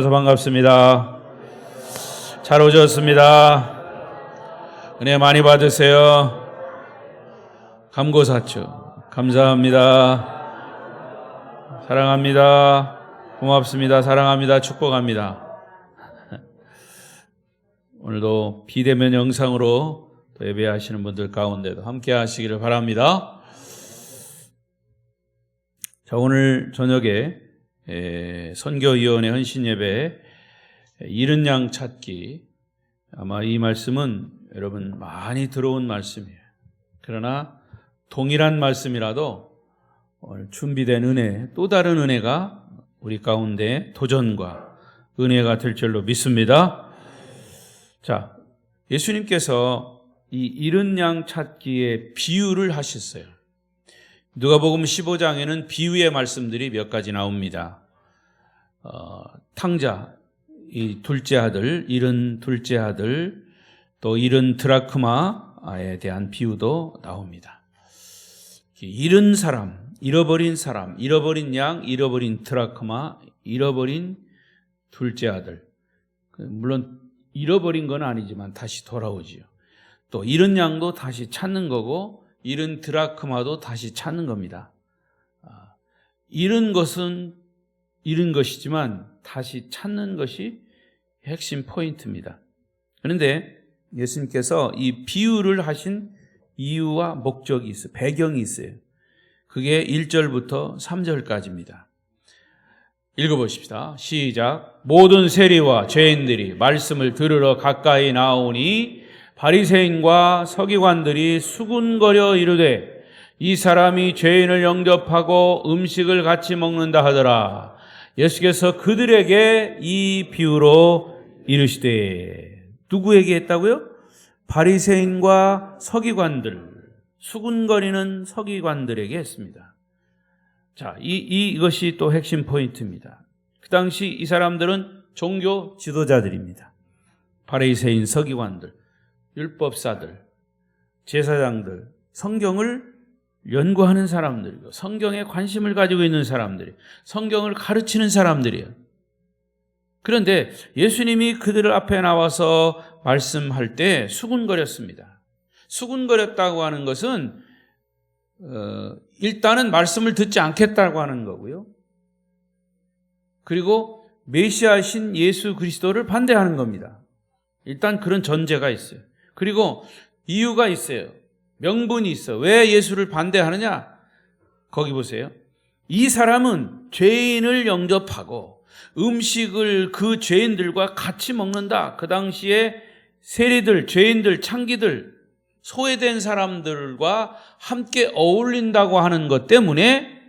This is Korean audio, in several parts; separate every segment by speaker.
Speaker 1: 반갑습니다. 잘 오셨습니다. 은혜 많이 받으세요. 감고사축 감사합니다. 사랑합니다. 고맙습니다. 사랑합니다. 축복합니다. 오늘도 비대면 영상으로 또 예배하시는 분들 가운데도 함께 하시기를 바랍니다. 자, 오늘 저녁에 선교위원회 헌신예배 잃은 양 찾기, 아마 이 말씀은 여러분 많이 들어온 말씀이에요. 그러나 동일한 말씀이라도 오늘 준비된 은혜, 또 다른 은혜가 우리 가운데 도전과 은혜가 될 줄로 믿습니다. 자, 예수님께서 이 잃은 양 찾기의 비유를 하셨어요. 누가복음 15장에는 비유의 말씀들이 몇 가지 나옵니다. 탕자, 이 둘째 아들, 잃은 둘째 아들, 또 잃은 드라크마에 대한 비유도 나옵니다. 잃은 사람, 잃어버린 양, 잃어버린 드라크마, 잃어버린 둘째 아들. 물론 잃어버린 건 아니지만 다시 돌아오지요. 또 잃은 양도 다시 찾는 거고 잃은 드라크마도 다시 찾는 겁니다. 잃은 것은 잃은 것이지만 다시 찾는 것이 핵심 포인트입니다. 그런데 예수님께서 이 비유를 하신 이유와 목적이 있어요. 배경이 있어요. 그게 1절부터 3절까지입니다. 읽어보십시다. 시작. 모든 세리와 죄인들이 말씀을 들으러 가까이 나오니 바리새인과 서기관들이 수군거려 이르되 이 사람이 죄인을 영접하고 음식을 같이 먹는다 하더라. 예수께서 그들에게 이 비유로 이르시되, 누구에게 했다고요? 바리새인과 서기관들, 수군거리는 서기관들에게 했습니다. 자, 이것이 또 핵심 포인트입니다. 그 당시 이 사람들은 종교 지도자들입니다. 바리새인, 서기관들, 율법사들, 제사장들, 성경을 연구하는 사람들이고 성경에 관심을 가지고 있는 사람들이, 성경을 가르치는 사람들이에요. 그런데 예수님이 그들 앞에 나와서 말씀할 때 수군거렸습니다. 수군거렸다고 하는 것은 일단은 말씀을 듣지 않겠다고 하는 거고요. 그리고 메시아신 예수 그리스도를 반대하는 겁니다. 일단 그런 전제가 있어요. 그리고 이유가 있어요. 명분이 있어. 왜 예수를 반대하느냐? 거기 보세요. 이 사람은 죄인을 영접하고 음식을 그 죄인들과 같이 먹는다. 그 당시에 세리들, 죄인들, 창기들, 소외된 사람들과 함께 어울린다고 하는 것 때문에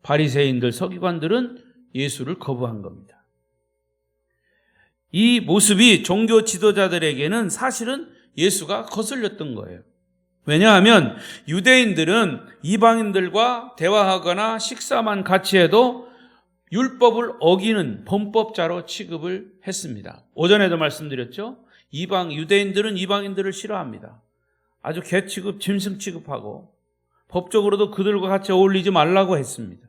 Speaker 1: 바리새인들, 서기관들은 예수를 거부한 겁니다. 이 모습이 종교 지도자들에게는 사실은 예수가 거슬렸던 거예요. 왜냐하면 유대인들은 이방인들과 대화하거나 식사만 같이 해도 율법을 어기는 범법자로 취급을 했습니다. 오전에도 말씀드렸죠. 유대인들은 이방인들을 싫어합니다. 아주 개 취급, 짐승 취급하고 법적으로도 그들과 같이 어울리지 말라고 했습니다.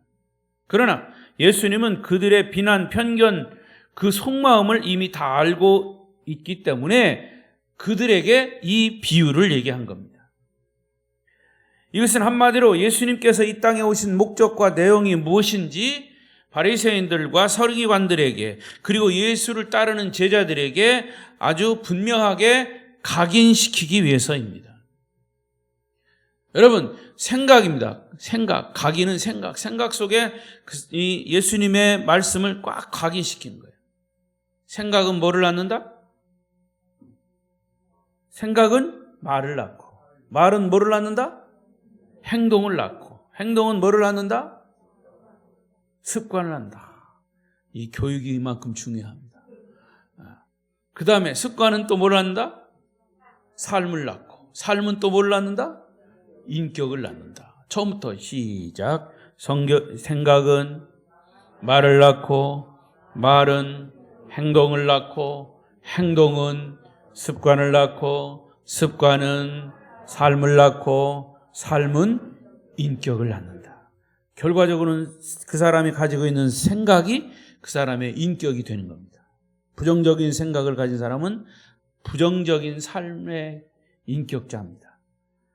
Speaker 1: 그러나 예수님은 그들의 비난, 편견, 그 속마음을 이미 다 알고 있기 때문에 그들에게 이 비유를 얘기한 겁니다. 이것은 한마디로 예수님께서 이 땅에 오신 목적과 내용이 무엇인지 바리새인들과 서기관들에게, 그리고 예수를 따르는 제자들에게 아주 분명하게 각인시키기 위해서입니다. 여러분, 생각입니다. 각인은 생각 속에 이 예수님의 말씀을 꽉 각인시키는 거예요. 생각은 뭐를 낳는다? 생각은 말을 낳고, 말은 뭐를 낳는다? 행동을 낳고, 행동은 뭐를 낳는다? 습관을 낳는다. 이 교육이 이만큼 중요합니다. 그 다음에 습관은 또 뭘 낳는다? 삶을 낳고, 삶은 또 뭘 낳는다? 인격을 낳는다. 처음부터 시작. 생각은 말을 낳고, 말은 행동을 낳고, 행동은 습관을 낳고, 습관은 삶을 낳고, 삶은 인격을 낳는다. 결과적으로는 그 사람이 가지고 있는 생각이 그 사람의 인격이 되는 겁니다. 부정적인 생각을 가진 사람은 부정적인 삶의 인격자입니다.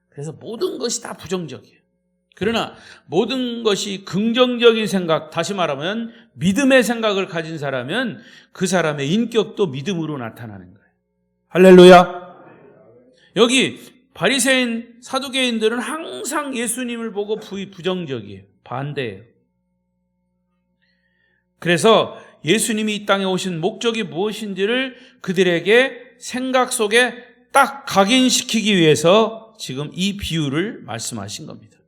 Speaker 1: 그래서 모든 것이 다 부정적이에요. 그러나 모든 것이 긍정적인 생각, 다시 말하면 믿음의 생각을 가진 사람은 그 사람의 인격도 믿음으로 나타나는 거예요. 할렐루야. 여기 바리새인, 사두개인들은 항상 예수님을 보고 부정적이에요. 반대예요. 그래서 예수님이 이 땅에 오신 목적이 무엇인지를 그들에게 생각 속에 딱 각인시키기 위해서 지금 이 비유를 말씀하신 겁니다.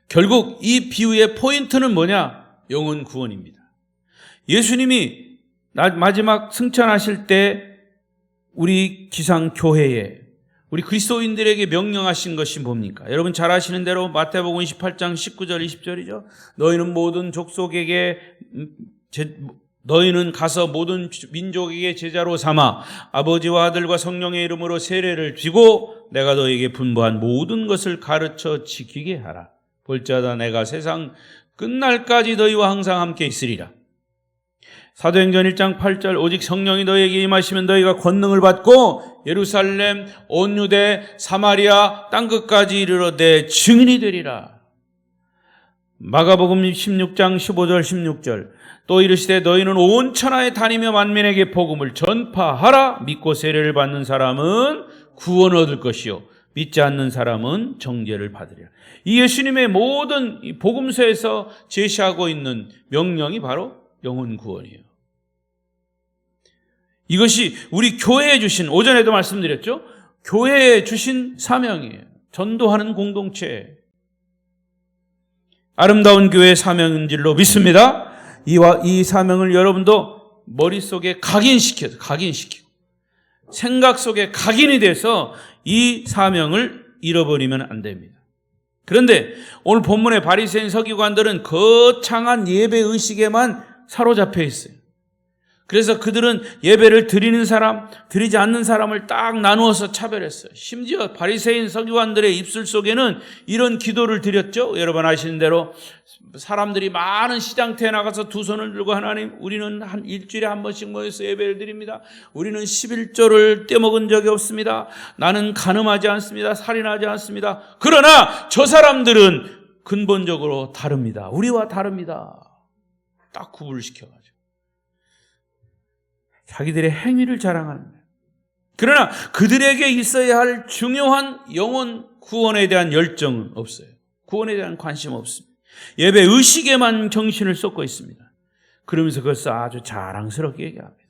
Speaker 1: 결국 이 비유의 포인트는 뭐냐? 영혼 구원입니다. 예수님이 마지막 승천하실 때 우리 지상교회에 우리 그리스도인들에게 명령하신 것이 뭡니까? 여러분 잘 아시는 대로 마태복음 28장 19절 20절이죠. 너희는 모든 족속에게 너희는 가서 모든 민족에게 제자로 삼아 아버지와 아들과 성령의 이름으로 세례를 쥐고 내가 너희에게 분부한 모든 것을 가르쳐 지키게 하라. 볼지어다 내가 세상 끝날까지 너희와 항상 함께 있으리라. 사도행전 1장 8절 오직 성령이 너희에게 임하시면 너희가 권능을 받고 예루살렘 온 유대 사마리아 땅끝까지 이르러 내 증인이 되리라. 마가복음 16장 15절 16절 또 이르시되 너희는 온 천하에 다니며 만민에게 복음을 전파하라. 믿고 세례를 받는 사람은 구원 얻을 것이요 믿지 않는 사람은 정죄를 받으리라. 이 예수님의 모든 복음서에서 제시하고 있는 명령이 바로 영혼 구원이에요. 이것이 우리 교회에 주신, 오전에도 말씀드렸죠? 교회에 주신 사명이에요. 전도하는 공동체. 아름다운 교회의 사명인 줄로 믿습니다. 이 사명을 여러분도 머릿속에 각인시키고 생각 속에 각인이 돼서 이 사명을 잃어버리면 안 됩니다. 그런데 오늘 본문의 바리새인 서기관들은 거창한 예배 의식에만 사로잡혀 있어요. 그래서 그들은 예배를 드리는 사람, 드리지 않는 사람을 딱 나누어서 차별했어요. 심지어 바리새인 서기관들의 입술 속에는 이런 기도를 드렸죠. 여러분 아시는 대로 사람들이 많은 시장터에 나가서 두 손을 들고 하나님, 우리는 한 일주일에 한 번씩 모여서 예배를 드립니다. 우리는 11조를 떼먹은 적이 없습니다. 나는 간음하지 않습니다. 살인하지 않습니다. 그러나 저 사람들은 근본적으로 다릅니다. 우리와 다릅니다. 딱 구분시켜가지고 자기들의 행위를 자랑하는 거예요. 그러나 그들에게 있어야 할 중요한 영혼 구원에 대한 열정은 없어요. 구원에 대한 관심 없습니다. 예배 의식에만 정신을 쏟고 있습니다. 그러면서 그것을 아주 자랑스럽게 얘기합니다.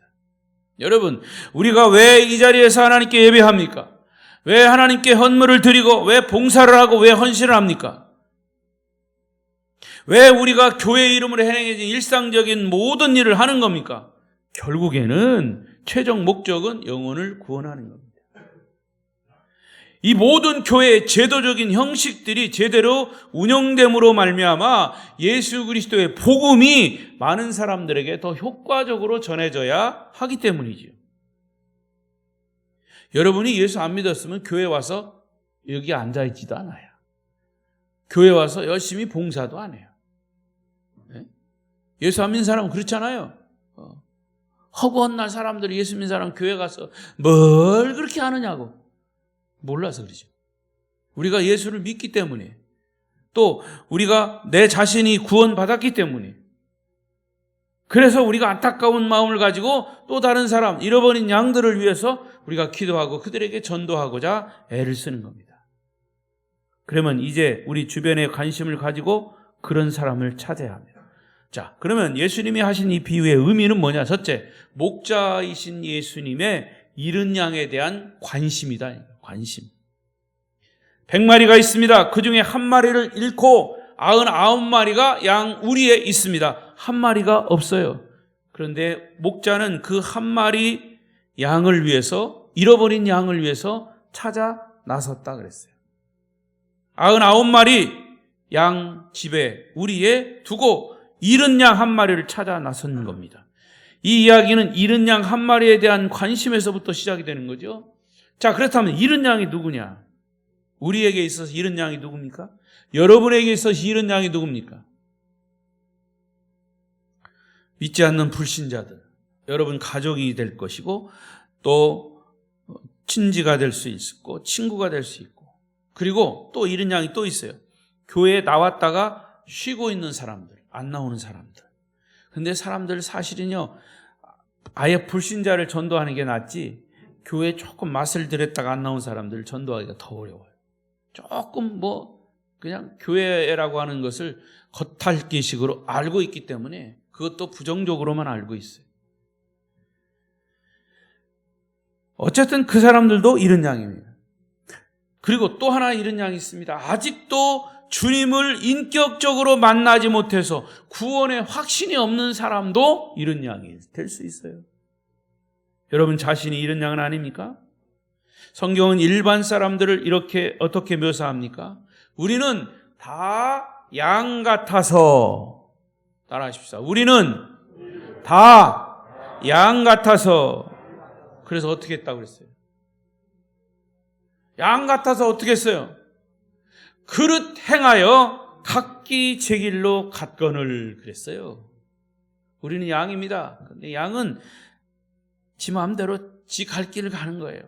Speaker 1: 여러분, 우리가 왜 이 자리에서 하나님께 예배합니까? 왜 하나님께 헌물을 드리고 왜 봉사를 하고 왜 헌신을 합니까? 왜 우리가 교회 이름으로 행해진 일상적인 모든 일을 하는 겁니까? 결국에는 최종 목적은 영혼을 구원하는 겁니다. 이 모든 교회의 제도적인 형식들이 제대로 운영됨으로 말미암아 예수 그리스도의 복음이 많은 사람들에게 더 효과적으로 전해져야 하기 때문이지요. 여러분이 예수 안 믿었으면 교회 와서 여기 앉아있지도 않아요. 교회 와서 열심히 봉사도 안 해요. 예수 안 믿는 사람은 그렇잖아요. 허구한 날 사람들이 예수 믿는 사람 교회 가서 뭘 그렇게 하느냐고 몰라서 그러죠. 우리가 예수를 믿기 때문에, 또 우리가 내 자신이 구원받았기 때문에, 그래서 우리가 안타까운 마음을 가지고 또 다른 사람, 잃어버린 양들을 위해서 우리가 기도하고 그들에게 전도하고자 애를 쓰는 겁니다. 그러면 이제 우리 주변에 관심을 가지고 그런 사람을 찾아야 합니다. 자, 그러면 예수님이 하신 이 비유의 의미는 뭐냐? 첫째, 목자이신 예수님의 잃은 양에 대한 관심이다. 관심. 100마리가 있습니다. 그 중에 한 마리를 잃고 99마리가 양 우리에 있습니다. 한 마리가 없어요. 그런데 목자는 그 한 마리 양을 위해서, 잃어버린 양을 위해서 찾아 나섰다 그랬어요. 99마리 양 집에 우리에 두고 잃은 양 한 마리를 찾아 나섰는 겁니다. 이 이야기는 잃은 양 한 마리에 대한 관심에서부터 시작이 되는 거죠. 자, 그렇다면 잃은 양이 누구냐? 우리에게 있어서 잃은 양이 누굽니까? 여러분에게 있어서 잃은 양이 누굽니까? 믿지 않는 불신자들, 여러분 가족이 될 것이고 또 친지가 될 수 있고 친구가 될 수 있고 그리고 또 이런 양이 또 있어요. 교회에 나왔다가 쉬고 있는 사람들, 안 나오는 사람들. 근데 사람들 사실은요, 아예 불신자를 전도하는 게 낫지 교회에 조금 맛을 들였다가 안 나온 사람들을 전도하기가 더 어려워요. 조금 그냥 교회라고 하는 것을 겉핥기식으로 알고 있기 때문에 그것도 부정적으로만 알고 있어요. 어쨌든 그 사람들도 이런 양입니다. 그리고 또 하나 이런 양이 있습니다. 아직도 주님을 인격적으로 만나지 못해서 구원의 확신이 없는 사람도 이런 양이 될 수 있어요. 여러분 자신이 이런 양은 아닙니까? 성경은 일반 사람들을 이렇게 어떻게 묘사합니까? 우리는 다 양 같아서, 따라하십시오. 우리는 다 양 같아서. 그래서 어떻게 했다고 그랬어요? 양 같아서 어떻게 했어요? 그릇 행하여 각기 제 길로 갔거늘 그랬어요. 우리는 양입니다. 근데 양은 지 마음대로 지 갈 길을 가는 거예요.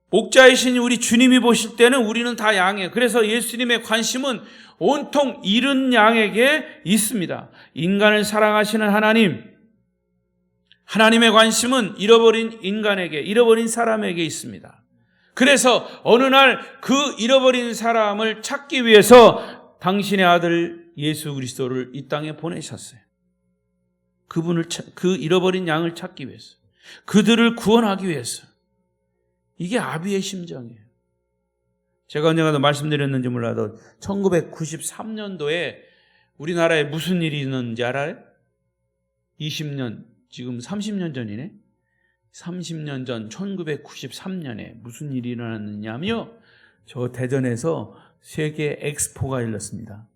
Speaker 1: 목자이신 우리 주님이 보실 때는 우리는 다 양이에요. 그래서 예수님의 관심은 온통 잃은 양에게 있습니다. 인간을 사랑하시는 하나님의 관심은 잃어버린 인간에게, 잃어버린 사람에게 있습니다. 그래서 어느 날 그 잃어버린 사람을 찾기 위해서 당신의 아들 예수 그리스도를 이 땅에 보내셨어요. 그 잃어버린 양을 찾기 위해서, 그들을 구원하기 위해서. 이게 아비의 심정이에요. 제가 언젠가도 말씀드렸는지 몰라도 1993년도에 우리나라에 무슨 일이 있는지 알아요? 20년, 지금 30년 전이네. 30년 전 1993년에 무슨 일이 일어났느냐면요, 저 대전에서 세계 엑스포가 열렸습니다.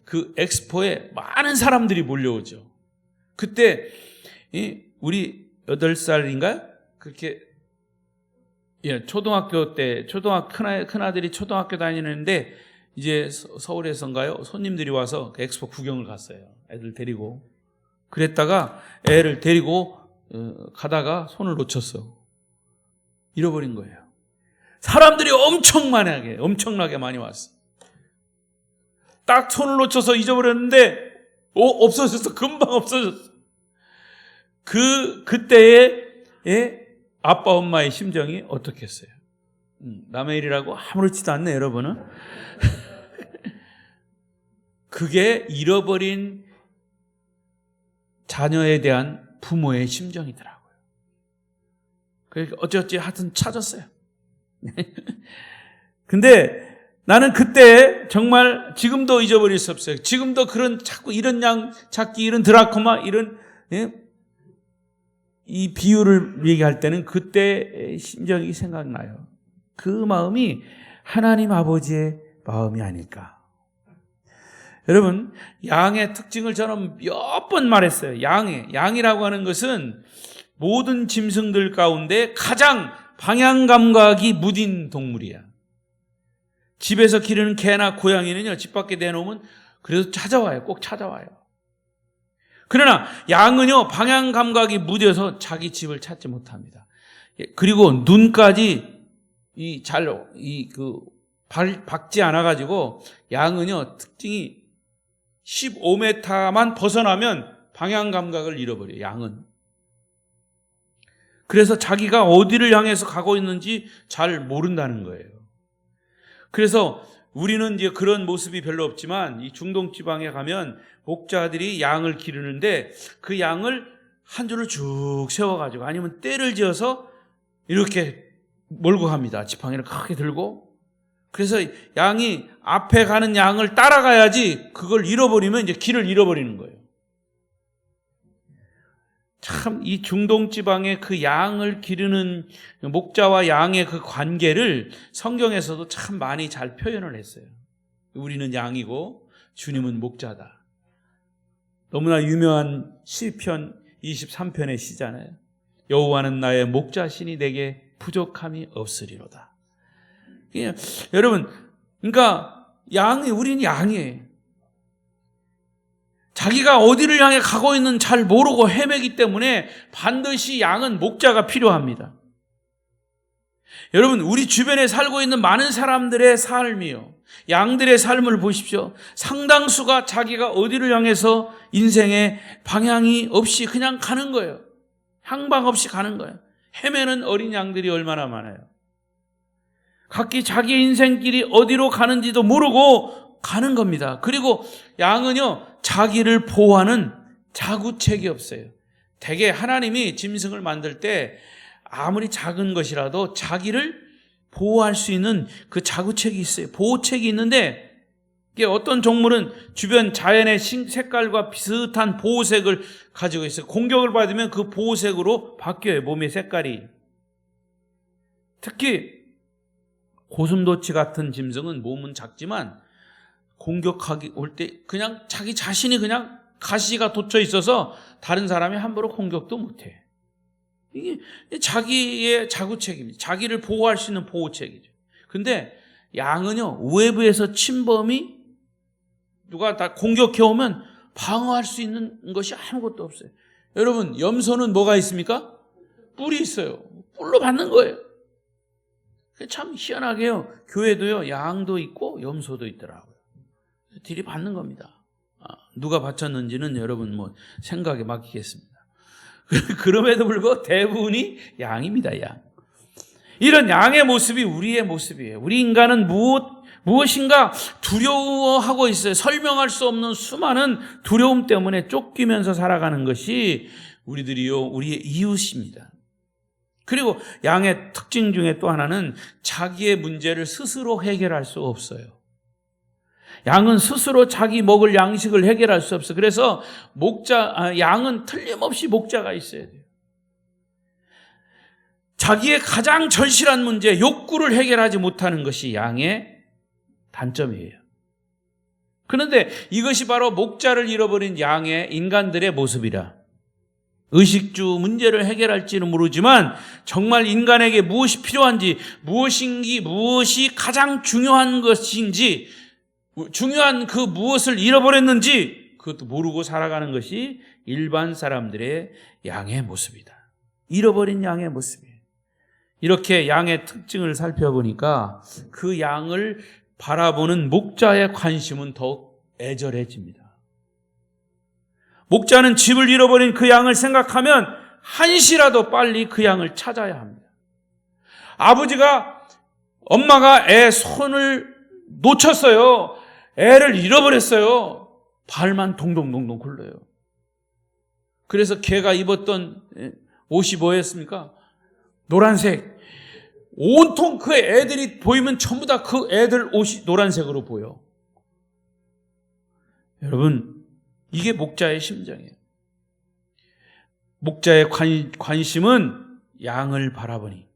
Speaker 1: 그 엑스포에 많은 사람들이 몰려오죠. 그때 우리 8살인가요? 그렇게 초등학교 때 큰아들이 초등학교 다니는데 이제 서울에선가요? 손님들이 와서 그 엑스포 구경을 갔어요. 애들 데리고. 그랬다가 애를 데리고 가다가 손을 놓쳤어. 잃어버린 거예요. 사람들이 엄청나게 많이 왔어. 딱 손을 놓쳐서 잊어버렸는데 없어졌어. 금방 없어졌어. 그때의 아빠 엄마의 심정이 어떻겠어요? 남의 일이라고 아무렇지도 않네, 여러분은. 그게 잃어버린 자녀에 대한 부모의 심정이더라고요. 그러니까 어찌어찌 하여튼 찾았어요. 근데 나는 그때 정말 지금도 잊어버릴 수 없어요. 지금도 자꾸 이런 양 찾기, 이런 드라크마, 이런 이 비유를 얘기할 때는 그때의 심정이 생각나요. 그 마음이 하나님 아버지의 마음이 아닐까. 여러분, 양의 특징을 저는 몇 번 말했어요. 양이라고 하는 것은 모든 짐승들 가운데 가장 방향 감각이 무딘 동물이야. 집에서 기르는 개나 고양이는요, 집 밖에 내놓으면 그래도 꼭 찾아와요. 그러나 양은요, 방향 감각이 무뎌서 자기 집을 찾지 못합니다. 그리고 눈까지 박지 않아가지고, 양은요, 특징이 15m만 벗어나면 방향 감각을 잃어버려요, 양은. 그래서 자기가 어디를 향해서 가고 있는지 잘 모른다는 거예요. 그래서 우리는 이제 그런 모습이 별로 없지만, 이 중동 지방에 가면 목자들이 양을 기르는데 그 양을 한 줄을 쭉 세워가지고, 아니면 떼를 지어서 이렇게 몰고 갑니다. 지팡이를 크게 들고. 그래서 양이 앞에 가는 양을 따라가야지, 그걸 잃어버리면 이제 길을 잃어버리는 거예요. 참, 이 중동 지방의 그 양을 기르는 목자와 양의 그 관계를 성경에서도 참 많이 잘 표현을 했어요. 우리는 양이고 주님은 목자다. 너무나 유명한 시편 23편의 시잖아요. 여호와는 나의 목자시니 내게 부족함이 없으리로다. 여러분, 그러니까 우리는 양이에요. 자기가 어디를 향해 가고 있는지 잘 모르고 헤매기 때문에 반드시 양은 목자가 필요합니다. 여러분, 우리 주변에 살고 있는 많은 사람들의 삶이요, 양들의 삶을 보십시오. 상당수가 자기가 어디를 향해서 인생의 방향이 없이 그냥 가는 거예요. 향방 없이 가는 거예요. 헤매는 어린 양들이 얼마나 많아요. 각기 자기 인생길이 어디로 가는지도 모르고 가는 겁니다. 그리고 양은요, 자기를 보호하는 자구책이 없어요. 대개 하나님이 짐승을 만들 때 아무리 작은 것이라도 자기를 보호할 수 있는 그 자구책이 있어요. 보호책이 있는데, 이게 어떤 동물은 주변 자연의 색깔과 비슷한 보호색을 가지고 있어요. 공격을 받으면 그 보호색으로 바뀌어요, 몸의 색깔이. 특히 고슴도치 같은 짐승은 몸은 작지만 공격하기 올 때 그냥 자기 자신이 그냥 가시가 돋쳐 있어서 다른 사람이 함부로 공격도 못해. 이게 자기의 자구책입니다. 자기를 보호할 수 있는 보호책이죠. 근데 양은요, 외부에서 침범이 누가 다 공격해 오면 방어할 수 있는 것이 아무것도 없어요. 여러분, 염소는 뭐가 있습니까? 뿔이 있어요. 뿔로 받는 거예요. 참 희한하게요, 교회도요, 양도 있고 염소도 있더라고요. 들이받는 겁니다. 누가 바쳤는지는 여러분 생각에 맡기겠습니다. 그럼에도 불구하고 대부분이 양입니다. 양. 이런 양의 모습이 우리의 모습이에요. 우리 인간은 무엇인가 두려워하고 있어요. 설명할 수 없는 수많은 두려움 때문에 쫓기면서 살아가는 것이 우리의 이웃입니다. 그리고 양의 특징 중에 또 하나는 자기의 문제를 스스로 해결할 수 없어요. 양은 스스로 자기 먹을 양식을 해결할 수 없어요. 그래서 양은 틀림없이 목자가 있어야 돼요. 자기의 가장 절실한 문제, 욕구를 해결하지 못하는 것이 양의 단점이에요. 그런데 이것이 바로 목자를 잃어버린 양의 인간들의 모습이라. 의식주 문제를 해결할지는 모르지만 정말 인간에게 무엇이 필요한지, 무엇이 가장 중요한 것인지, 중요한 그 무엇을 잃어버렸는지 그것도 모르고 살아가는 것이 일반 사람들의 양의 모습이다. 잃어버린 양의 모습이에요. 이렇게 양의 특징을 살펴보니까 그 양을 바라보는 목자의 관심은 더욱 애절해집니다. 목자는 집을 잃어버린 그 양을 생각하면 한시라도 빨리 그 양을 찾아야 합니다. 엄마가 애 손을 놓쳤어요. 애를 잃어버렸어요. 발만 동동동동 굴러요. 그래서 걔가 입었던 옷이 뭐였습니까? 노란색. 온통 그 애들이 보이면 전부 다 그 애들 옷이 노란색으로 보여. 여러분, 이게 목자의 심정이에요. 목자의 관심은 양을 바라보니.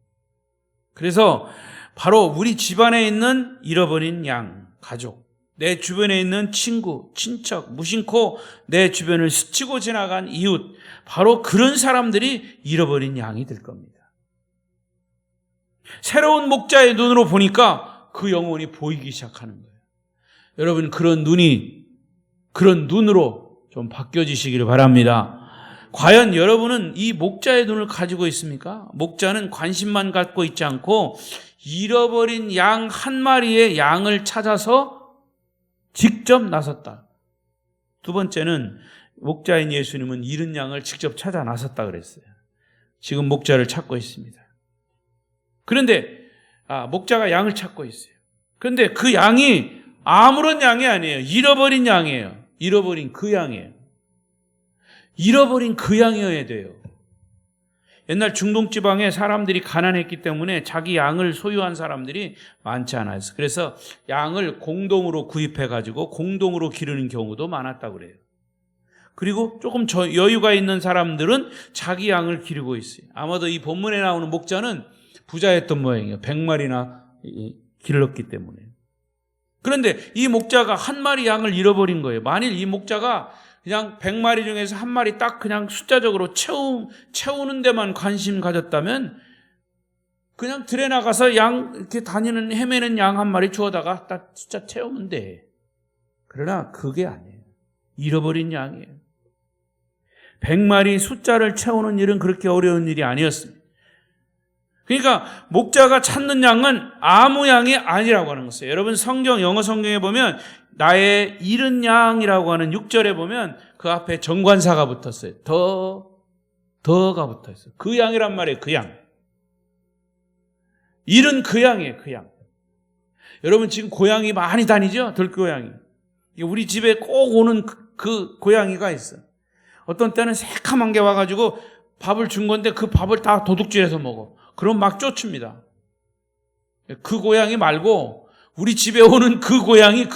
Speaker 1: 그래서 바로 우리 집안에 있는 잃어버린 양, 가족, 내 주변에 있는 친구, 친척, 무심코 내 주변을 스치고 지나간 이웃, 바로 그런 사람들이 잃어버린 양이 될 겁니다. 새로운 목자의 눈으로 보니까 그 영혼이 보이기 시작하는 거예요. 여러분, 그런 눈으로 좀 바뀌어지시기를 바랍니다. 과연 여러분은 이 목자의 눈을 가지고 있습니까? 목자는 관심만 갖고 있지 않고 잃어버린 양 한 마리의 양을 찾아서 직접 나섰다. 두 번째는 목자인 예수님은 잃은 양을 직접 찾아 나섰다 그랬어요. 지금 목자를 찾고 있습니다. 그런데 목자가 양을 찾고 있어요. 그런데 그 양이 아무런 양이 아니에요. 잃어버린 양이에요. 잃어버린 그 양이에요. 잃어버린 그 양이어야 돼요. 옛날 중동 지방에 사람들이 가난했기 때문에 자기 양을 소유한 사람들이 많지 않았어요. 그래서 양을 공동으로 구입해가지고 공동으로 기르는 경우도 많았다고 그래요. 그리고 조금 여유가 있는 사람들은 자기 양을 기르고 있어요. 아마도 이 본문에 나오는 목자는 부자였던 모양이에요. 100마리나 길렀기 때문에. 그런데 이 목자가 한 마리 양을 잃어버린 거예요. 만일 이 목자가 그냥 100마리 중에서 한 마리 딱 그냥 숫자적으로 채우는 데만 관심 가졌다면 그냥 들에 나가서 양 이렇게 헤매는 양 한 마리 주워다가 딱 숫자 채우면 돼. 그러나 그게 아니에요. 잃어버린 양이에요. 100마리 숫자를 채우는 일은 그렇게 어려운 일이 아니었습니다. 그러니까 목자가 찾는 양은 아무 양이 아니라고 하는 것이에요. 여러분 영어 성경에 보면 나의 잃은 양이라고 하는 6절에 보면 그 앞에 정관사가 붙었어요. 더가 붙어있어요. 그 양이란 말이에요. 그 양. 잃은 그 양이에요. 그 양. 여러분 지금 고양이 많이 다니죠? 들고양이. 우리 집에 꼭 오는 그 고양이가 있어요. 어떤 때는 새카만 게 와가지고 밥을 준 건데 그 밥을 다 도둑질해서 먹어. 그럼 막 쫓습니다. 그 고양이 말고 우리 집에 오는 그 고양이.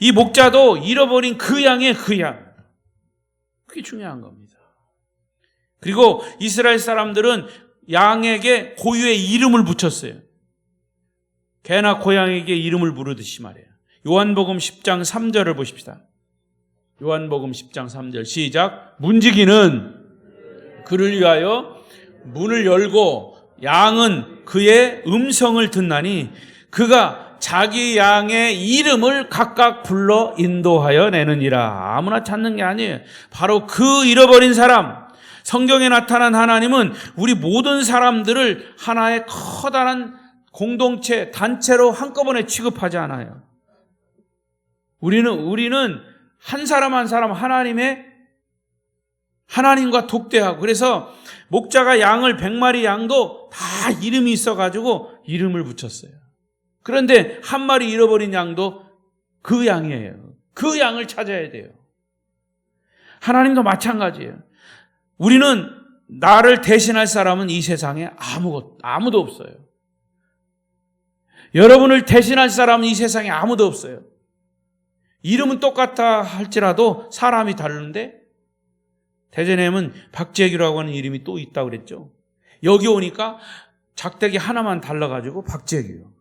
Speaker 1: 이 목자도 잃어버린 그 양의 그 양. 그게 중요한 겁니다. 그리고 이스라엘 사람들은 양에게 고유의 이름을 붙였어요. 개나 고양이에게 이름을 부르듯이 말이에요. 요한복음 10장 3절을 보십시다. 요한복음 10장 3절 시작. 문지기는 그를 위하여 문을 열고 양은 그의 음성을 듣나니 그가 자기 양의 이름을 각각 불러 인도하여 내느니라. 아무나 찾는 게 아니에요. 바로 그 잃어버린 사람. 성경에 나타난 하나님은 우리 모든 사람들을 하나의 커다란 공동체, 단체로 한꺼번에 취급하지 않아요. 우리는 한 사람 한 사람 하나님과 독대하고, 그래서 목자가 양을 100마리 양도 다 이름이 있어가지고 이름을 붙였어요. 그런데 한 마리 잃어버린 양도 그 양이에요. 그 양을 찾아야 돼요. 하나님도 마찬가지예요. 우리는 나를 대신할 사람은 이 세상에 아무도 없어요. 여러분을 대신할 사람은 이 세상에 아무도 없어요. 이름은 똑같아 할지라도 사람이 다르는데, 대전에는 박재규라고 하는 이름이 또 있다고 그랬죠. 여기 오니까 작대기 하나만 달라가지고 박재규요.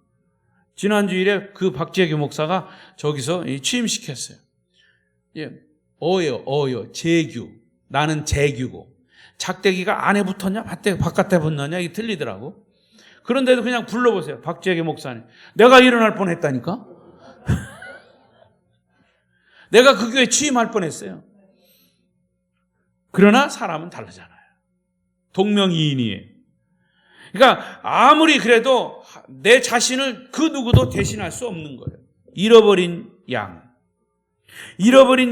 Speaker 1: 지난주일에 그 박재규 목사가 저기서 취임시켰어요. 어요. 재규. 나는 재규고. 작대기가 안에 붙었냐 바깥에 붙느냐 이게 틀리더라고. 그런데도 그냥 불러보세요. 박재규 목사님. 내가 일어날 뻔했다니까. 내가 그 교회 취임할 뻔했어요. 그러나 사람은 다르잖아요. 동명이인이에요. 그러니까 아무리 그래도 내 자신을 그 누구도 대신할 수 없는 거예요. 잃어버린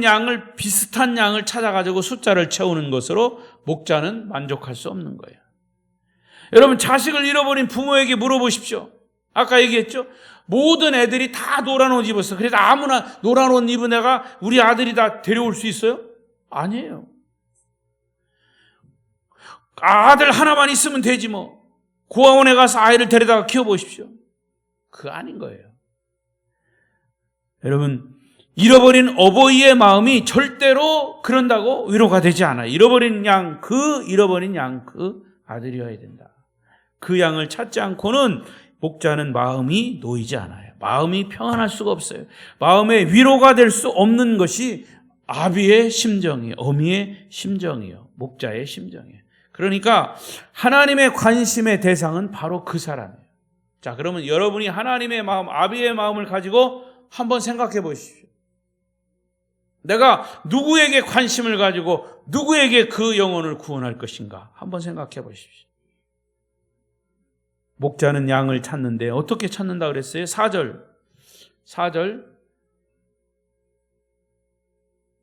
Speaker 1: 양을 비슷한 양을 찾아가지고 숫자를 채우는 것으로 목자는 만족할 수 없는 거예요. 여러분 자식을 잃어버린 부모에게 물어보십시오. 아까 얘기했죠? 모든 애들이 다 노란 옷 입었어. 그래서 아무나 노란 옷 입은 애가 우리 아들이 다 데려올 수 있어요? 아니에요. 아들 하나만 있으면 되지 뭐. 고아원에 가서 아이를 데려다가 키워보십시오. 그거 아닌 거예요. 여러분, 잃어버린 어버이의 마음이 절대로 그런다고 위로가 되지 않아요. 잃어버린 양 그 아들이어야 된다. 그 양을 찾지 않고는 목자는 마음이 놓이지 않아요. 마음이 평안할 수가 없어요. 마음에 위로가 될 수 없는 것이 아비의 심정이에요. 어미의 심정이에요. 목자의 심정이에요. 그러니까 하나님의 관심의 대상은 바로 그 사람이에요. 자, 그러면 여러분이 하나님의 마음, 아비의 마음을 가지고 한번 생각해 보십시오. 내가 누구에게 관심을 가지고 누구에게 그 영혼을 구원할 것인가 한번 생각해 보십시오. 목자는 양을 찾는데 어떻게 찾는다 그랬어요? 4절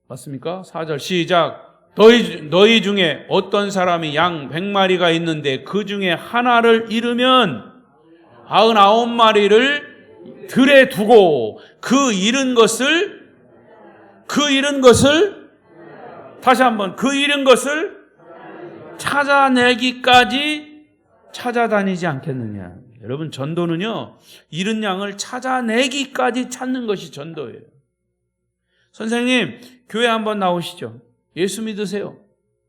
Speaker 1: 맞습니까? 4절 시작. 너희 중에 어떤 사람이 양 100마리가 있는데 그 중에 하나를 잃으면 99마리를 들에 두고 그 잃은 것을 다시 한번 그 잃은 것을 찾아내기까지 찾아다니지 않겠느냐. 여러분 전도는요, 잃은 양을 찾아내기까지 찾는 것이 전도예요. 선생님 교회 한번 나오시죠. 예수 믿으세요.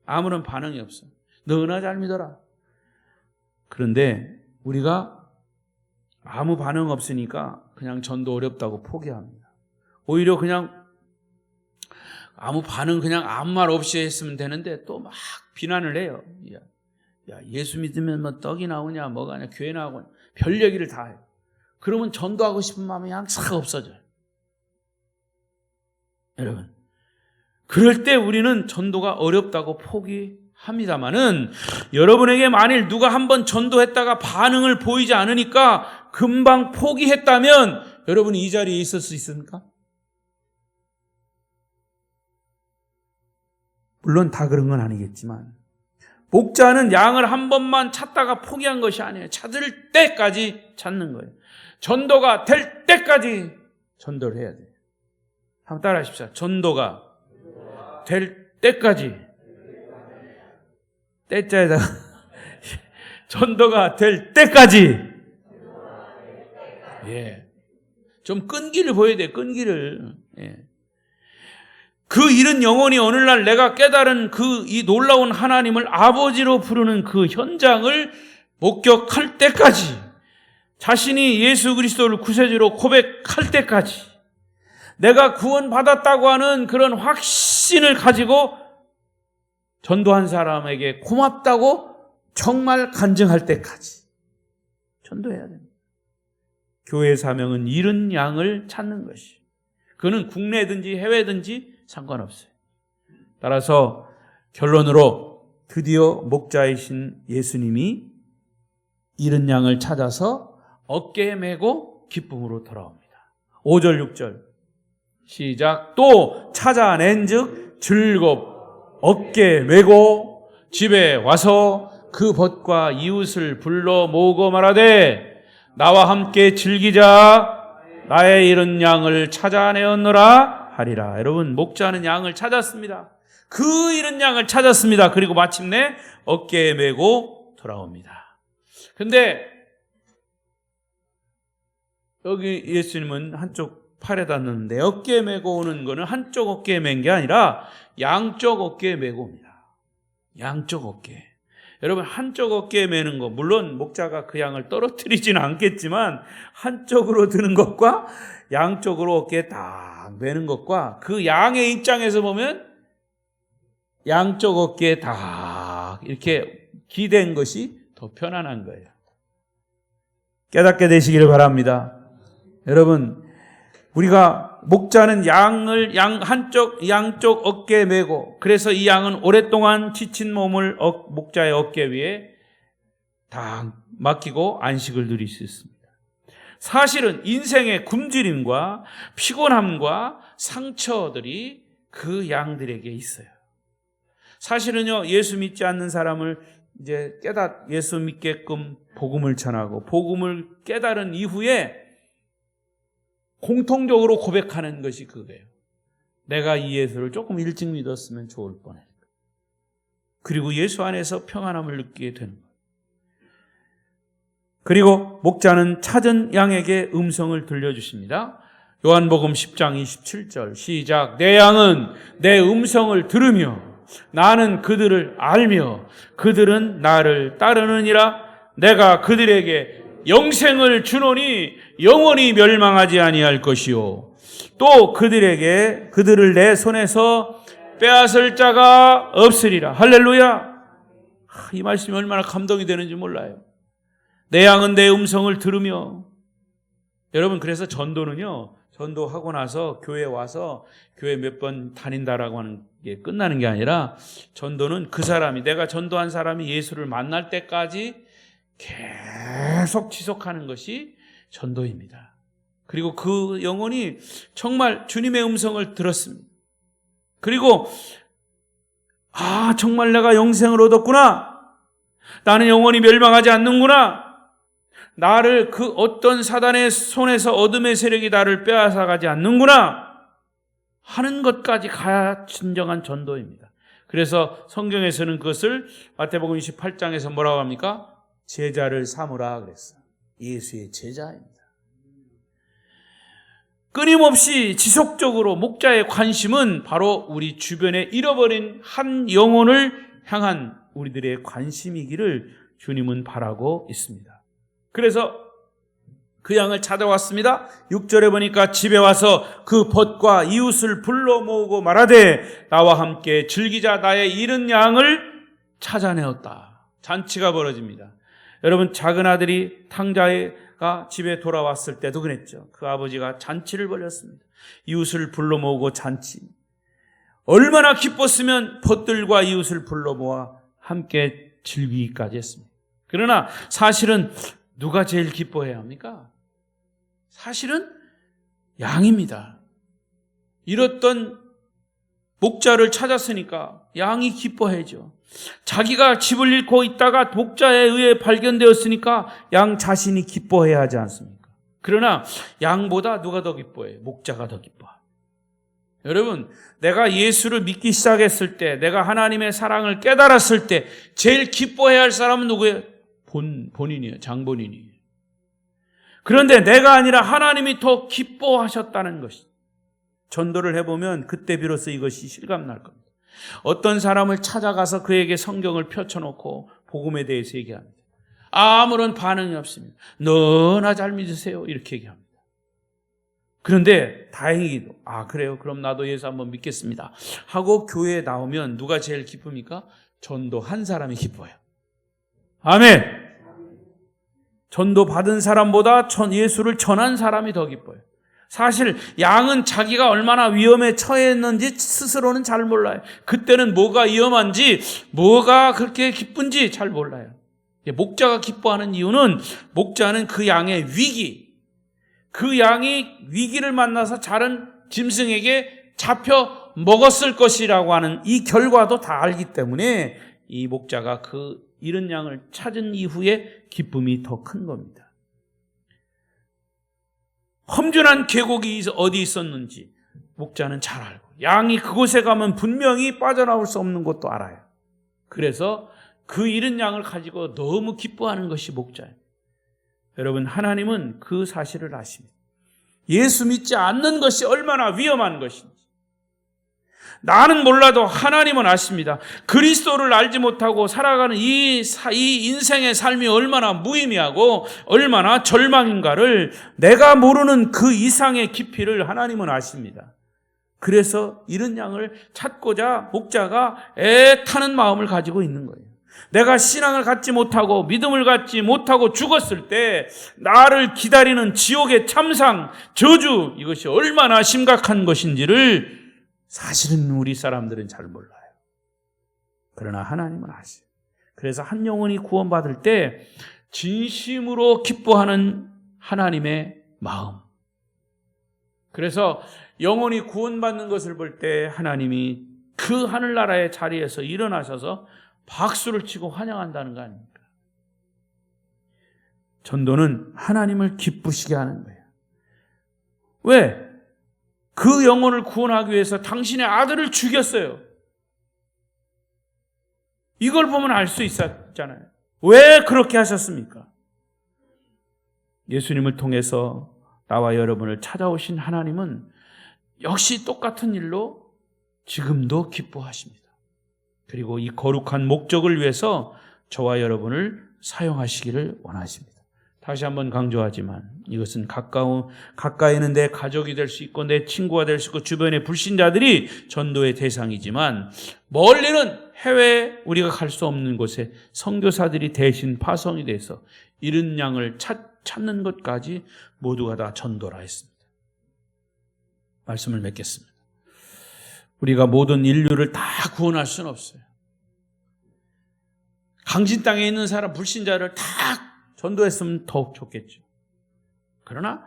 Speaker 1: 아무런 반응이 없어. 너나 잘 믿어라. 그런데 우리가 아무 반응 없으니까 그냥 전도 어렵다고 포기합니다. 오히려 그냥 아무 반응 그냥 아무 말 없이 했으면 되는데 또 막 비난을 해요. 야, 예수 믿으면 뭐 떡이 나오냐 뭐가 아니냐 교회 나오냐 별 얘기를 다 해요. 그러면 전도하고 싶은 마음이 항상 없어져요. 여러분, 그럴 때 우리는 전도가 어렵다고 포기합니다마는 여러분에게 만일 누가 한번 전도했다가 반응을 보이지 않으니까 금방 포기했다면 여러분이 이 자리에 있을 수 있습니까? 물론 다 그런 건 아니겠지만 목자는 양을 한 번만 찾다가 포기한 것이 아니에요. 찾을 때까지 찾는 거예요. 전도가 될 때까지 전도를 해야 돼요. 한번 따라 하십시오. 전도가 될 때까지. 때자에다가 전도가 될 때까지. 예. 좀 끈기를 보여야 돼요. 끈기를. 예. 그 잃은 영혼이 어느 날 내가 깨달은 이 놀라운 하나님을 아버지로 부르는 그 현장을 목격할 때까지, 자신이 예수 그리스도를 구세주로 고백할 때까지, 내가 구원받았다고 하는 그런 확신을 가지고 전도한 사람에게 고맙다고 정말 간증할 때까지 전도해야 됩니다. 교회의 사명은 잃은 양을 찾는 것이, 그는 국내든지 해외든지 상관없어요. 따라서 결론으로 드디어 목자이신 예수님이 잃은 양을 찾아서 어깨에 메고 기쁨으로 돌아옵니다. 5절 6절 시작. 또 찾아낸즉 즐겁 어깨에 메고 집에 와서 그 벗과 이웃을 불러 모으고 말하되 나와 함께 즐기자, 나의 잃은 양을 찾아내었노라 하리라. 여러분, 목자는 양을 찾았습니다. 그 잃은 양을 찾았습니다. 그리고 마침내 어깨에 메고 돌아옵니다. 근데 여기 예수님은 한쪽 팔에다 넣는데 어깨에 메고 오는 거는 한쪽 어깨에 맨 게 아니라 양쪽 어깨에 메고 옵니다. 양쪽 어깨. 여러분, 한쪽 어깨에 메는 거, 물론 목자가 그 양을 떨어뜨리지는 않겠지만 한쪽으로 드는 것과 양쪽으로 어깨에 딱 메는 것과 그 양의 입장에서 보면 양쪽 어깨에 딱 이렇게 기댄 것이 더 편안한 거예요. 깨닫게 되시기를 바랍니다. 여러분, 우리가 목자는 양쪽 어깨에 메고, 그래서 이 양은 오랫동안 지친 몸을 목자의 어깨 위에 딱 맡기고 안식을 누릴 수 있습니다. 사실은 인생의 굶주림과 피곤함과 상처들이 그 양들에게 있어요. 사실은요, 예수 믿지 않는 사람을 이제 예수 믿게끔 복음을 전하고 복음을 깨달은 이후에 공통적으로 고백하는 것이 그거예요. 내가 이 예수를 조금 일찍 믿었으면 좋을 뻔했다. 그리고 예수 안에서 평안함을 느끼게 되는 거예요. 그리고 목자는 찾은 양에게 음성을 들려주십니다. 요한복음 10장 27절 시작. 내 양은 내 음성을 들으며 나는 그들을 알며 그들은 나를 따르느니라. 내가 그들에게 영생을 주노니 영원히 멸망하지 아니할 것이요 또 그들을 내 손에서 빼앗을 자가 없으리라. 할렐루야. 이 말씀이 얼마나 감동이 되는지 몰라요. 내 양은 내 음성을 들으며. 여러분, 그래서 전도는요, 전도하고 나서 교회에 와서 교회 몇 번 다닌다라고 하는 게 끝나는 게 아니라, 전도는 그 사람이, 내가 전도한 사람이 예수를 만날 때까지 계속 지속하는 것이 전도입니다. 그리고 그 영혼이 정말 주님의 음성을 들었습니다. 그리고 정말 내가 영생을 얻었구나, 나는 영원히 멸망하지 않는구나, 나를 그 어떤 사단의 손에서 어둠의 세력이 나를 빼앗아가지 않는구나 하는 것까지 가야 진정한 전도입니다. 그래서 성경에서는 그것을 마태복음 28장에서 뭐라고 합니까? 제자를 삼으라 그랬어요. 예수의 제자입니다. 끊임없이 지속적으로 목자의 관심은 바로 우리 주변에 잃어버린 한 영혼을 향한 우리들의 관심이기를 주님은 바라고 있습니다. 그래서 그 양을 찾아왔습니다. 6절에 보니까 집에 와서 그 벗과 이웃을 불러 모으고 말하되 나와 함께 즐기자, 나의 잃은 양을 찾아내었다. 잔치가 벌어집니다. 여러분, 작은 아들이 탕자에 아버지가 집에 돌아왔을 때도 그랬죠. 그 아버지가 잔치를 벌였습니다. 이웃을 불러 모으고 잔치. 얼마나 기뻤으면 벗들과 이웃을 불러 모아 함께 즐기기까지 했습니다. 그러나 사실은 누가 제일 기뻐해야 합니까? 사실은 양입니다. 잃었던 목자를 찾았으니까 양이 기뻐해죠. 자기가 집을 잃고 있다가 목자에 의해 발견되었으니까 양 자신이 기뻐해야 하지 않습니까? 그러나 양보다 누가 더 기뻐해요? 목자가 더 기뻐해요. 여러분, 내가 예수를 믿기 시작했을 때, 내가 하나님의 사랑을 깨달았을 때 제일 기뻐해야 할 사람은 누구예요? 본인이에요. 장본인이에요. 그런데 내가 아니라 하나님이 더 기뻐하셨다는 것이, 전도를 해보면 그때 비로소 이것이 실감날 겁니다. 어떤 사람을 찾아가서 그에게 성경을 펼쳐놓고 복음에 대해서 얘기합니다. 아무런 반응이 없습니다. 너나 잘 믿으세요, 이렇게 얘기합니다. 그런데 다행히도 그래요, 그럼 나도 예수 한번 믿겠습니다 하고 교회에 나오면 누가 제일 기쁩니까? 전도한 사람이 기뻐요. 아멘. 전도 받은 사람보다 예수를 전한 사람이 더 기뻐요. 사실 양은 자기가 얼마나 위험에 처했는지 스스로는 잘 몰라요. 그때는 뭐가 위험한지, 뭐가 그렇게 기쁜지 잘 몰라요. 목자가 기뻐하는 이유는, 목자는 그 양의 위기, 그 양이 위기를 만나서 다른 짐승에게 잡혀 먹었을 것이라고 하는 이 결과도 다 알기 때문에 이 목자가 그 잃은 양을 찾은 이후에 기쁨이 더 큰 겁니다. 험준한 계곡이 어디 있었는지 목자는 잘 알고, 양이 그곳에 가면 분명히 빠져나올 수 없는 것도 알아요. 그래서 그 잃은 양을 가지고 너무 기뻐하는 것이 목자예요. 여러분, 하나님은 그 사실을 아십니다. 예수 믿지 않는 것이 얼마나 위험한 것인지 나는 몰라도 하나님은 아십니다. 그리스도를 알지 못하고 살아가는 이 인생의 삶이 얼마나 무의미하고 얼마나 절망인가를, 내가 모르는 그 이상의 깊이를 하나님은 아십니다. 그래서 잃은 양을 찾고자 목자가 애타는 마음을 가지고 있는 거예요. 내가 신앙을 갖지 못하고 믿음을 갖지 못하고 죽었을 때 나를 기다리는 지옥의 참상, 저주, 이것이 얼마나 심각한 것인지를 사실은 우리 사람들은 잘 몰라요. 그러나 하나님은 아세요. 그래서 한 영혼이 구원받을 때 진심으로 기뻐하는 하나님의 마음. 그래서 영혼이 구원받는 것을 볼 때 하나님이 그 하늘나라의 자리에서 일어나셔서 박수를 치고 환영한다는 거 아닙니까? 전도는 하나님을 기쁘시게 하는 거예요. 왜? 그 영혼을 구원하기 위해서 당신의 아들을 죽였어요. 이걸 보면 알 수 있었잖아요. 왜 그렇게 하셨습니까? 예수님을 통해서 나와 여러분을 찾아오신 하나님은 역시 똑같은 일로 지금도 기뻐하십니다. 그리고 이 거룩한 목적을 위해서 저와 여러분을 사용하시기를 원하십니다. 다시 한번 강조하지만 이것은 가까이는 내 가족이 될 수 있고 내 친구가 될 수 있고 주변의 불신자들이 전도의 대상이지만, 멀리는 해외에 우리가 갈 수 없는 곳에 선교사들이 대신 파송이 돼서 잃은 양을 찾는 것까지 모두가 다 전도라 했습니다. 말씀을 맺겠습니다. 우리가 모든 인류를 다 구원할 수는 없어요. 강진 땅에 있는 사람, 불신자를 다 전도했으면 더욱 좋겠죠. 그러나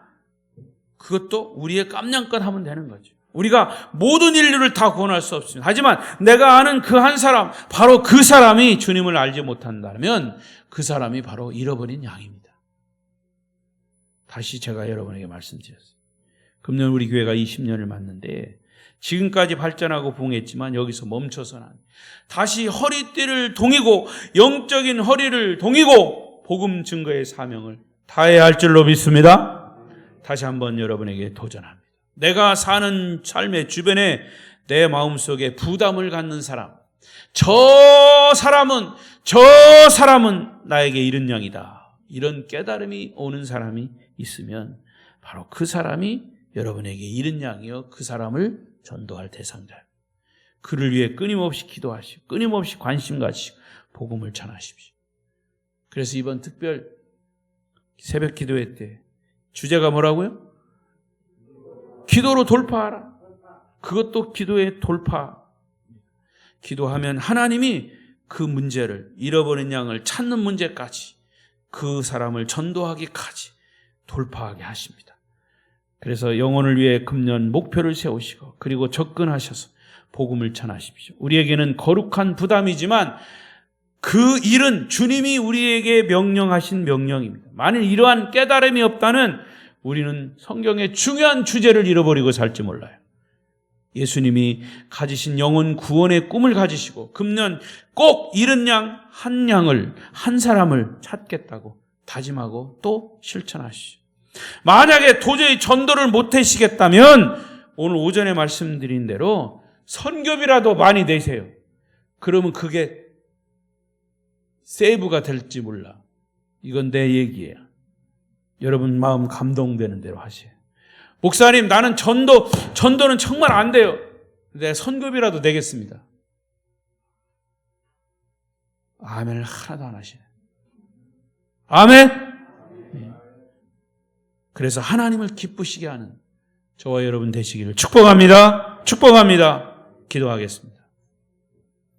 Speaker 1: 그것도 우리의 깜냥껏 하면 되는 거죠. 우리가 모든 인류를 다 구원할 수 없습니다. 하지만 내가 아는 그 한 사람, 바로 그 사람이 주님을 알지 못한다면 그 사람이 바로 잃어버린 양입니다. 다시 제가 여러분에게 말씀드렸어요. 금년 우리 교회가 20년을 맞는데 지금까지 발전하고 부흥했지만 여기서 멈춰서는 안 돼요. 다시 허리띠를 동이고, 영적인 허리를 동이고 복음 증거의 사명을 다해야 할 줄로 믿습니다. 다시 한번 여러분에게 도전합니다. 내가 사는 삶의 주변에 내 마음속에 부담을 갖는 사람, 저 사람은 나에게 잃은 양이다, 이런 깨달음이 오는 사람이 있으면 바로 그 사람이 여러분에게 잃은 양이요, 그 사람을 전도할 대상자입니다. 그를 위해 끊임없이 기도하시고 끊임없이 관심 가지시고 복음을 전하십시오. 그래서 이번 특별 새벽 기도회 때 주제가 뭐라고요? 기도로 돌파하라. 그것도 기도의 돌파. 기도하면 하나님이 그 문제를, 잃어버린 양을 찾는 문제까지, 그 사람을 전도하기까지 돌파하게 하십니다. 그래서 영혼을 위해 금년 목표를 세우시고 그리고 접근하셔서 복음을 전하십시오. 우리에게는 거룩한 부담이지만 그 일은 주님이 우리에게 명령하신 명령입니다. 만일 이러한 깨달음이 없다면 우리는 성경의 중요한 주제를 잃어버리고 살지 몰라요. 예수님이 가지신 영혼 구원의 꿈을 가지시고 금년 꼭 잃은 양 한 양을, 한 사람을 찾겠다고 다짐하고 또 실천하시죠. 만약에 도저히 전도를 못 하시겠다면 오늘 오전에 말씀드린 대로 선교비라도 많이 내세요. 그러면 그게 세이브가 될지 몰라. 이건 내 얘기예요. 여러분 마음 감동되는 대로 하세요. 목사님, 나는 전도는 정말 안 돼요. 내가 선교비라도 내겠습니다. 아멘을 하나도 안 하시네. 아멘? 그래서 하나님을 기쁘시게 하는 저와 여러분 되시기를 축복합니다. 축복합니다. 기도하겠습니다.